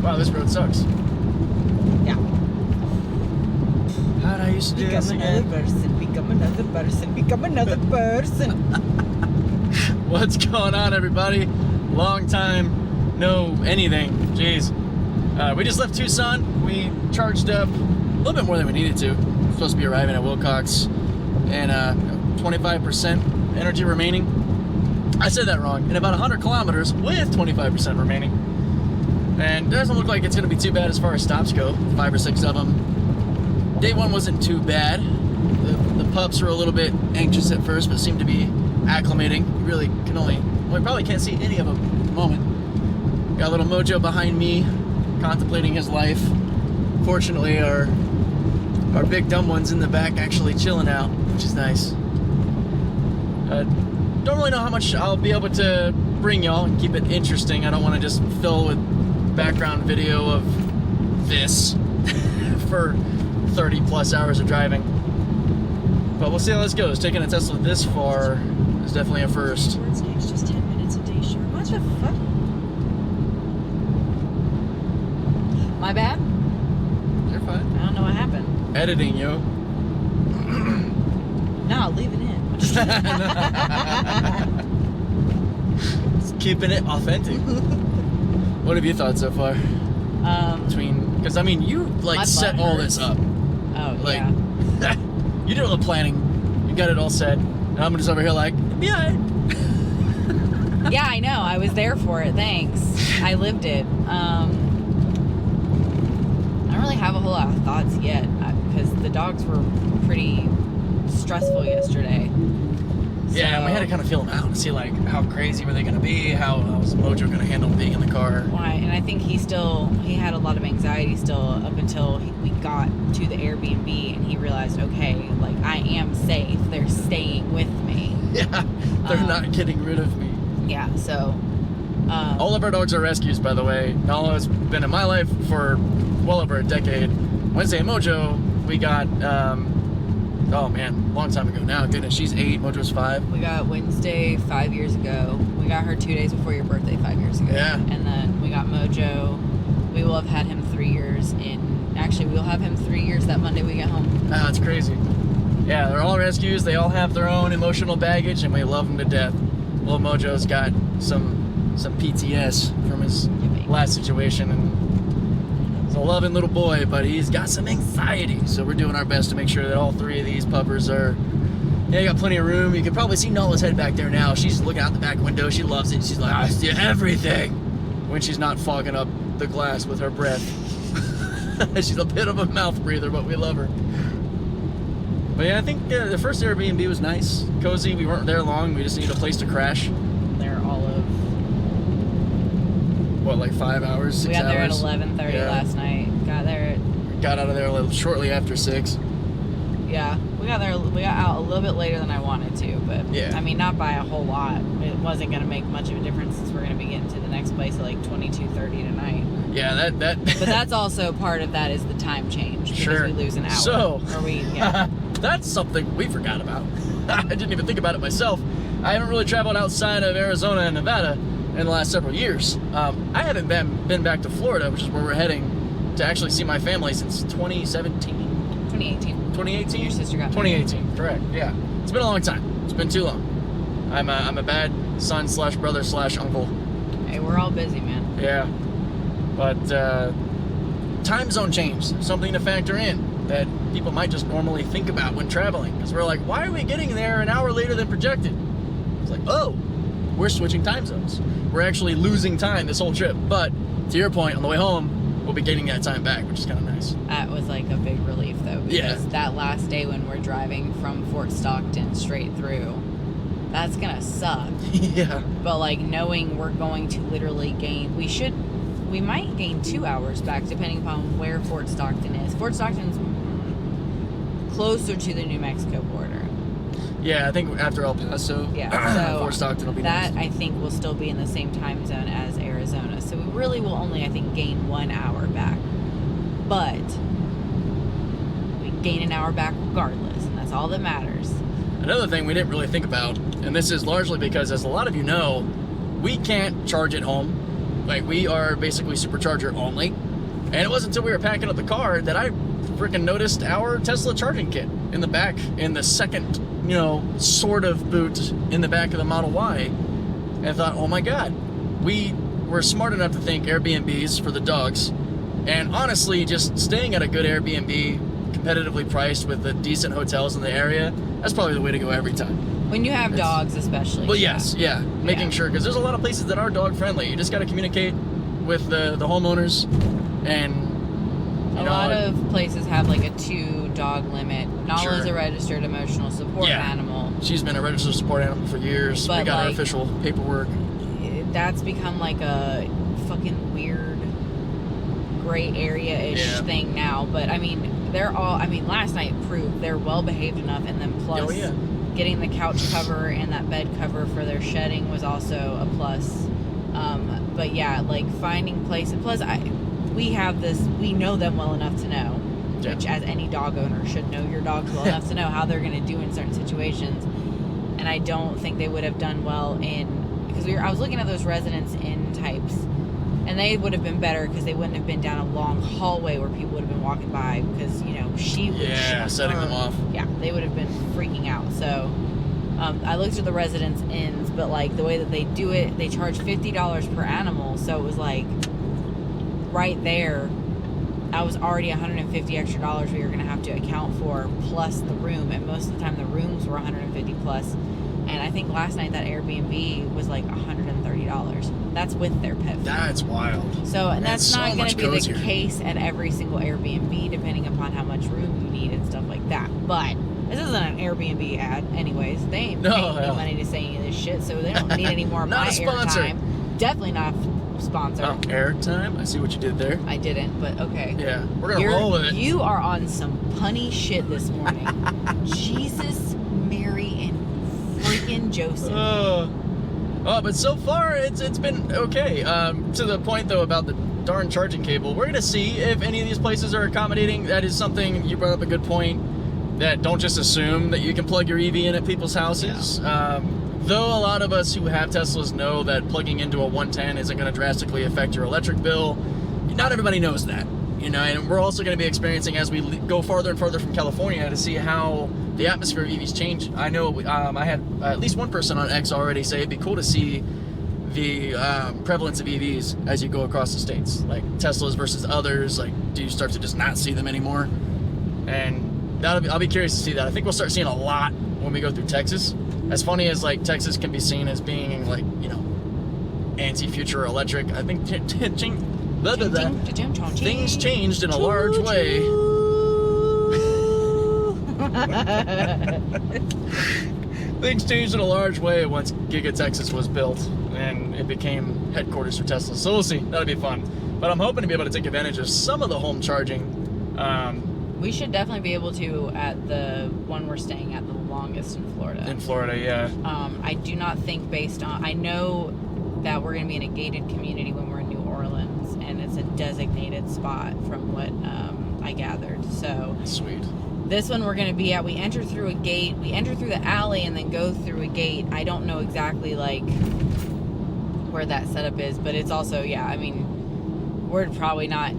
Wow, this road sucks. Yeah. How'd I used to do this again? Become another person, become another person. What's going on, everybody? Long time, no anything. Jeez. We just left Tucson. We charged up a little bit more than we needed to. We're supposed to be arriving at Wilcox and 25% energy remaining. I said that wrong. In about 100 kilometers with 25% remaining. And it doesn't look like it's going to be too bad as far as stops go. 5 or 6 of them. Day one wasn't too bad. The pups were a little bit anxious at first, but seemed to be acclimating. You really can only, well, you probably can't see any of them at the moment. Got a little Mojo behind me, contemplating his life. Fortunately, our big dumb one's in the back actually chilling out, which is nice. Don't really know how much I'll be able to bring y'all and keep it interesting. I don't want to just fill with background video of this for 30 plus hours of driving. But we'll see how this goes. Taking a Tesla this far is definitely a first. Takes just 10 minutes a day, sure. What the fuck? My bad? You're fine. I don't know what happened. Editing, yo. No, leave it in. Just keeping it authentic. What have you thought so far? Because I mean, you like set all this up. Oh, like, yeah. You did all the planning. You got it all set. And I'm just over here like, be alright. Yeah, I know. I was there for it. Thanks. I lived it. I don't really have a whole lot of thoughts yet because the dogs were pretty stressful yesterday. Yeah, we had to kind of feel them out and see like how crazy were they going to be, how was Mojo going to handle being in the car. Why? And I think he had a lot of anxiety still up until we got to the Airbnb and he realized, okay, like I am safe. They're staying with me. Yeah, they're not getting rid of me. Yeah, so. All of our dogs are rescues, by the way. Nala's been in my life for well over a decade. Wednesday and Mojo, we got, oh man, long time ago now. Goodness, she's 8, Mojo's 5. We got Wednesday 5 years ago. We got her 2 days before your birthday 5 years ago. Yeah. And then we got Mojo. We will have had him 3 years actually, we'll have him 3 years that Monday we get home. Ah, that's crazy. Yeah, they're all rescues. They all have their own emotional baggage, and we love them to death. Little Mojo's got some PTS from his last situation, and he's a loving little boy, but he's got some anxiety. So we're doing our best to make sure that all 3 of these puppers are, yeah, got plenty of room. You can probably see Nala's head back there now. She's looking out the back window. She loves it. She's like, I see everything, when she's not fogging up the glass with her breath. She's a bit of a mouth breather, but we love her. But yeah, I think the first Airbnb was nice, cozy. We weren't there long. We just needed a place to crash. There all of... What, like 5 hours, 6 hours? We got there at 11:30 last night. Got out of there a little shortly after 6. Yeah, we got out a little bit later than I wanted to, but yeah. I mean, not by a whole lot. It wasn't going to make much of a difference since we're going to be getting to the next place at like 22:30 tonight. Yeah, that. But that's also part of that is the time change because sure. We lose an hour. So, yeah. That's something we forgot about. I didn't even think about it myself. I haven't really traveled outside of Arizona and Nevada in the last several years. I haven't been back to Florida, which is where we're heading to actually see my family since 2017. 2018. 2018? Your sister got married. 2018, correct. Yeah. It's been a long time. It's been too long. I'm a bad son / brother / uncle. Hey, we're all busy, man. Yeah. But time zone change, something to factor in that people might just normally think about when traveling. Because we're like, why are we getting there an hour later than projected? It's like, oh, we're switching time zones. We're actually losing time this whole trip. But to your point, on the way home, we'll be getting that time back, which is kind of nice. That was like a big relief, though. Because that last day when we're driving from Fort Stockton straight through, that's going to suck. Yeah. But like knowing we're going to literally gain, we might gain 2 hours back depending upon where Fort Stockton is. Fort Stockton's closer to the New Mexico border. Yeah, I think after El Paso, so Fort Stockton will be that nice. I think will still be in the same time zone as Arizona. So we really will only, I think, gain 1 hour back. But we gain an hour back regardless, and that's all that matters. Another thing we didn't really think about, and this is largely because, as a lot of you know, we can't charge at home. Like, we are basically supercharger only. And it wasn't until we were packing up the car that I freaking noticed our Tesla charging kit in the back, in the second, sort of boot in the back of the Model Y. And I thought, oh my God, we were smart enough to think Airbnbs for the dogs. And honestly, just staying at a good Airbnb, competitively priced with the decent hotels in the area, that's probably the way to go every time. When you have dogs, especially. Well, yes, yeah. Making sure, because there's a lot of places that are dog friendly. You just got to communicate with the homeowners, and a lot of places have like a 2-dog limit. Nala's a registered emotional support animal. She's been a registered support animal for years. But we got her official paperwork. That's become like a fucking weird gray area-ish thing now. But I mean, last night proved they're well behaved enough, and then plus getting the couch cover and that bed cover for their shedding was also a plus. But yeah, like finding places. Plus, we know them well enough to know, which as any dog owner should know your dogs well enough to know how they're going to do in certain situations. And I don't think they would have done well because I was looking at those residence inn types, and they would have been better because they wouldn't have been down a long hallway where people would have been walking by, because she would setting them off. Yeah, they would have been freaking out. So I looked at the residence inns, but like the way that they do it, they charge $50 per animal. So it was like right there, that was already $150 extra we were going to have to account for, plus the room. And most of the time the rooms were $150 plus. And I think last night that Airbnb was like $130. That's with their pet food. That's wild. So, and that's not going to be the case at every single Airbnb, depending upon how much room you need and stuff like that. But this isn't an Airbnb ad anyways. They ain't paying me money to say any of this shit, so they don't need any more of my airtime. Definitely not a sponsor. Oh, airtime? I see what you did there. I didn't, but okay. Yeah, we're going to roll with it. You are on some punny shit this morning. Jesus, Mary, and freaking Joseph. But so far, it's been okay. To the point, though, about the darn charging cable, we're going to see if any of these places are accommodating. That is something, you brought up a good point, that don't just assume that you can plug your EV in at people's houses. Yeah. Though a lot of us who have Teslas know that plugging into a 110 isn't going to drastically affect your electric bill, not everybody knows that. And we're also going to be experiencing, as we go farther and farther from California, to see how the atmosphere of EVs change. I know I had at least one person on X already say it'd be cool to see the prevalence of EVs as you go across the states, like Teslas versus others. Like, do you start to just not see them anymore? And I'll be curious to see that. I think we'll start seeing a lot when we go through Texas. As funny as like Texas can be seen as being like, anti-future electric, I think things changed in a large way. Things changed in a large way once Giga Texas was built and it became headquarters for Tesla. So we'll see. That'll be fun. But I'm hoping to be able to take advantage of some of the home charging. We should definitely be able to at the one we're staying at, the longest in Florida. In Florida, yeah. I do not think I know that we're going to be in a gated community when we're in New Orleans, and it's a designated spot from what I gathered. So sweet. This one we're going to be at, we enter through a gate, we enter through the alley and then go through a gate. I don't know exactly like where that setup is, but it's also, we're probably not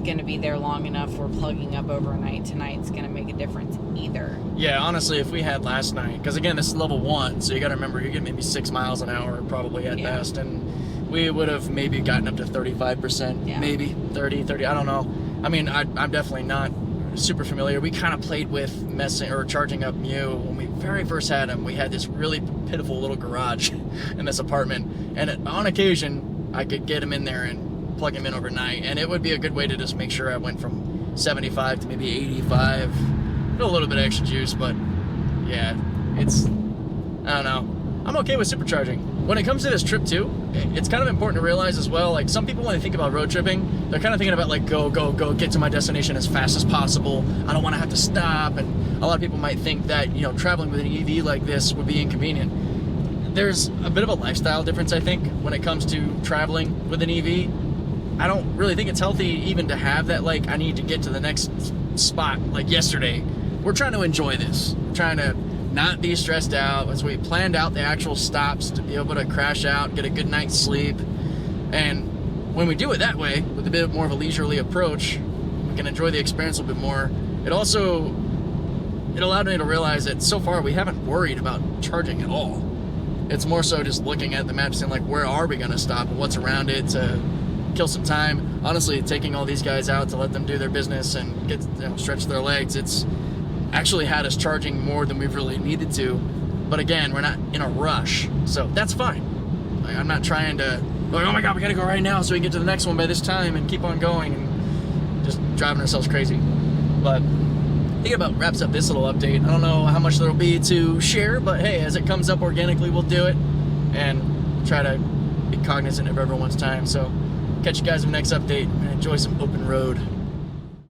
going to be there long enough. We're plugging up overnight. Tonight's going to make a difference either. Yeah, honestly, if we had last night, because again, this is level 1, so you got to remember, you're getting maybe 6 miles an hour probably at best, and we would have maybe gotten up to 35%, maybe 30, I don't know. I'm definitely not super familiar. We kind of played with charging up Mew when we very first had him. We had this really pitiful little garage in this apartment, and on occasion I could get him in there and plug him in overnight, and it would be a good way to just make sure I went from 75 to maybe 85. A little bit of extra juice, but yeah, I don't know. I'm okay with supercharging. When it comes to this trip too, it's kind of important to realize as well, like some people when they think about road tripping, they're kind of thinking about like go, get to my destination as fast as possible. I don't want to have to stop, and a lot of people might think that, traveling with an EV like this would be inconvenient. There's a bit of a lifestyle difference, I think, when it comes to traveling with an EV. I don't really think it's healthy even to have that, like, I need to get to the next spot, like yesterday. We're trying to enjoy this. We're trying to not be stressed out. As we planned out the actual stops to be able to crash out, get a good night's sleep. And when we do it that way, with a bit more of a leisurely approach, we can enjoy the experience a little bit more. It allowed me to realize that so far we haven't worried about charging at all. It's more so just looking at the map, saying like, where are we going to stop and what's around it to kill some time. Honestly, taking all these guys out to let them do their business and get, stretch their legs, it's actually had us charging more than we've really needed to. But again, we're not in a rush, so that's fine. Like, I'm not trying to, like, oh my god, we gotta go right now so we can get to the next one by this time and keep on going and just driving ourselves crazy. But I think it about wraps up this little update. I don't know how much there'll be to share, but hey, as it comes up organically, we'll do it and try to be cognizant of everyone's time. So catch you guys in the next update and enjoy some open road.